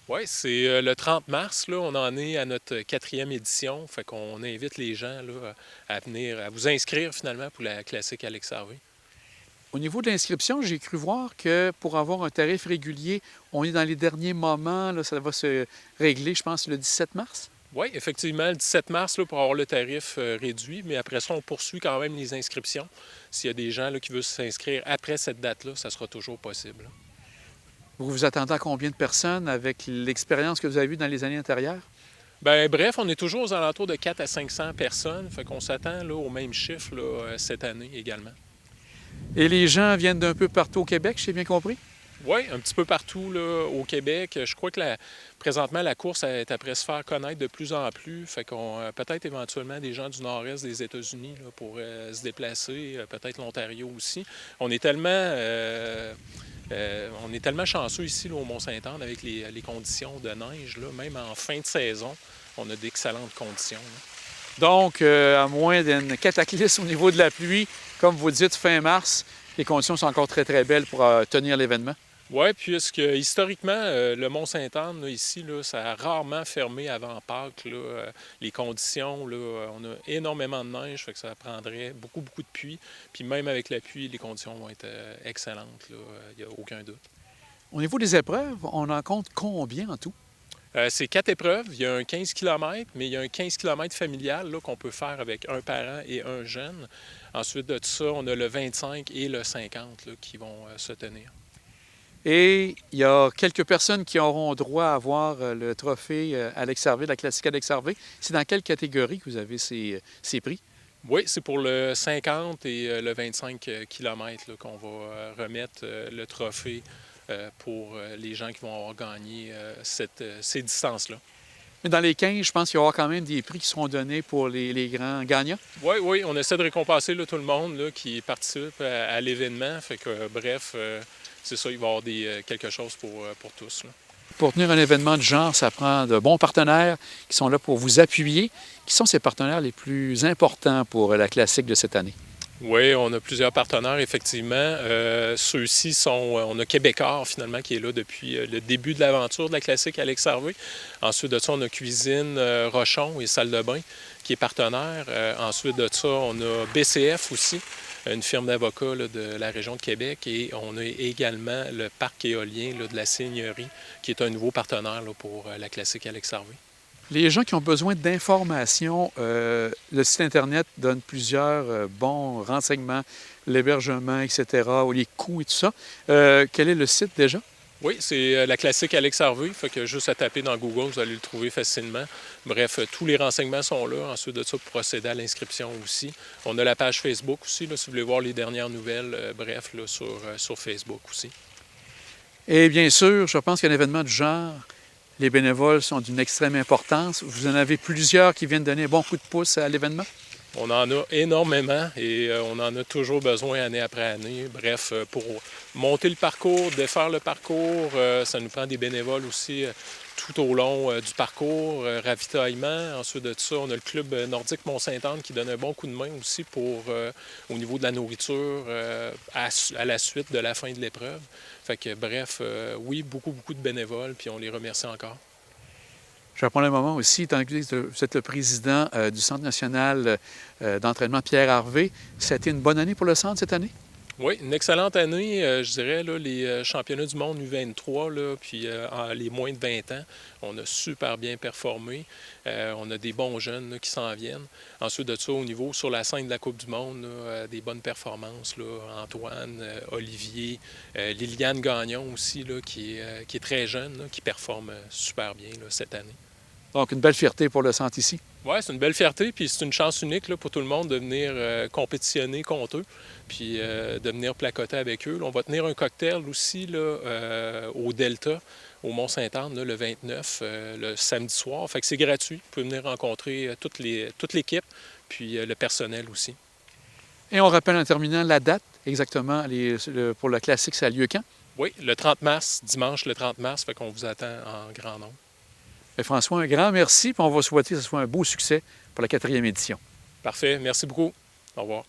Oui, c'est le 30 mars, là, on en est à notre quatrième édition. Fait qu'on invite les gens là, à venir, à vous inscrire finalement pour la classique Alex Harvey. Au niveau de l'inscription, j'ai cru voir que pour avoir un tarif régulier, on est dans les derniers moments, là, ça va se régler, je pense, le 17 mars. Oui, effectivement, le 17 mars là, pour avoir le tarif réduit, mais après ça, on poursuit quand même les inscriptions. S'il y a des gens là, qui veulent s'inscrire après cette date-là, ça sera toujours possible. Vous vous attendez à combien de personnes avec l'expérience que vous avez eue dans les années antérieures? Ben, bref, on est toujours aux alentours de 4 à 500 personnes, fait qu'on s'attend là, au même chiffre là, cette année également. Et les gens viennent d'un peu partout au Québec, j'ai bien compris? Oui, un petit peu partout là, au Québec. Je crois que présentement, la course est après se faire connaître de plus en plus. Fait qu'on peut-être éventuellement des gens du nord-est des États-Unis là, pourraient se déplacer, peut-être l'Ontario aussi. On est tellement, on est tellement chanceux ici là, au Mont-Saint-Anne avec les conditions de neige. Là, même en fin de saison, on a d'excellentes conditions. Là. Donc, à moins d'un cataclysme au niveau de la pluie, comme vous dites, fin mars, les conditions sont encore très, très belles pour tenir l'événement. Oui, puisque historiquement, le Mont-Saint-Anne, là, ici, là, ça a rarement fermé avant Pâques. Là, les conditions, là, on a énormément de neige, fait que ça prendrait beaucoup, beaucoup de pluie. Puis même avec la pluie, les conditions vont être excellentes, il n'y a aucun doute. Au niveau des épreuves, on en compte combien en tout? C'est 4 épreuves. Il y a un 15 km, mais il y a un 15 km familial là, qu'on peut faire avec un parent et un jeune. Ensuite de ça, on a le 25 et le 50 là, qui vont se tenir. Et il y a quelques personnes qui auront droit à avoir le trophée Alex Harvey, la classique Alex Harvey. C'est dans quelle catégorie que vous avez ces prix? Oui, c'est pour le 50 et le 25 km qu'on va remettre le trophée pour les gens qui vont avoir gagné ces distances-là. Mais dans les 15, je pense qu'il y aura quand même des prix qui seront donnés pour les grands gagnants. Oui, oui, on essaie de récompenser là, tout le monde là, qui participe à l'événement. Fait que, bref, c'est ça, il va y avoir quelque chose pour tous. Là. Pour tenir un événement de genre, ça prend de bons partenaires qui sont là pour vous appuyer. Qui sont ces partenaires les plus importants pour la classique de cette année? Oui, on a plusieurs partenaires, effectivement. Ceux-ci sont, on a Québécois, finalement, qui est là depuis le début de l'aventure de la classique Alex Harvey. Ensuite de ça, on a Cuisine Rochon et Salle de bain, qui est partenaire. Ensuite de ça, on a BCF aussi, une firme d'avocats de la région de Québec. Et on a également le parc éolien là, de la Seigneurie, qui est un nouveau partenaire là, pour la classique Alex Harvey. Les gens qui ont besoin d'informations, le site Internet donne plusieurs bons renseignements, l'hébergement, etc., ou les coûts et tout ça. Quel est le site déjà? Oui, c'est la classique Alex Harvey. Fait que juste à taper dans Google, vous allez le trouver facilement. Bref, tous les renseignements sont là. Ensuite de ça, pour procéder à l'inscription aussi. On a la page Facebook aussi, là, si vous voulez voir les dernières nouvelles, bref, là, sur Facebook aussi. Et bien sûr, je pense qu'un événement du genre, les bénévoles sont d'une extrême importance. Vous en avez plusieurs qui viennent donner un bon coup de pouce à l'événement? On en a énormément et on en a toujours besoin année après année. Bref, pour monter le parcours, défaire le parcours, ça nous prend des bénévoles aussi tout au long du parcours, ravitaillement. Ensuite de ça, on a le club nordique Mont-Saint-Anne qui donne un bon coup de main aussi pour, au niveau de la nourriture à la suite de la fin de l'épreuve. Fait que bref, oui, beaucoup, beaucoup de bénévoles, puis on les remercie encore. Je vais prendre un moment aussi, étant donné que vous êtes le président du Centre national d'entraînement Pierre Harvey. Ça a été une bonne année pour le centre cette année? Oui, une excellente année, je dirais, là, les championnats du monde U23, là, puis les moins de 20 ans, on a super bien performé. On a des bons jeunes là, qui s'en viennent. Ensuite de ça, au niveau sur la scène de la Coupe du monde, là, des bonnes performances. Là, Antoine, Olivier, Liliane Gagnon aussi, là, qui est très jeune, là, qui performe super bien là, cette année. Donc, une belle fierté pour le centre ici. Oui, c'est une belle fierté, puis c'est une chance unique là, pour tout le monde de venir compétitionner contre eux, puis de venir placoter avec eux. Là, on va tenir un cocktail aussi là, au Delta, au Mont-Saint-Anne, là, le 29, le samedi soir. Fait que c'est gratuit. Vous pouvez venir rencontrer toute l'équipe, puis le personnel aussi. Et on rappelle en terminant la date exactement pour le classique, ça a lieu quand? Oui, le 30 mars, dimanche le 30 mars, fait qu'on vous attend en grand nombre. Et François, un grand merci, puis on va souhaiter que ce soit un beau succès pour la quatrième édition. Parfait, merci beaucoup. Au revoir.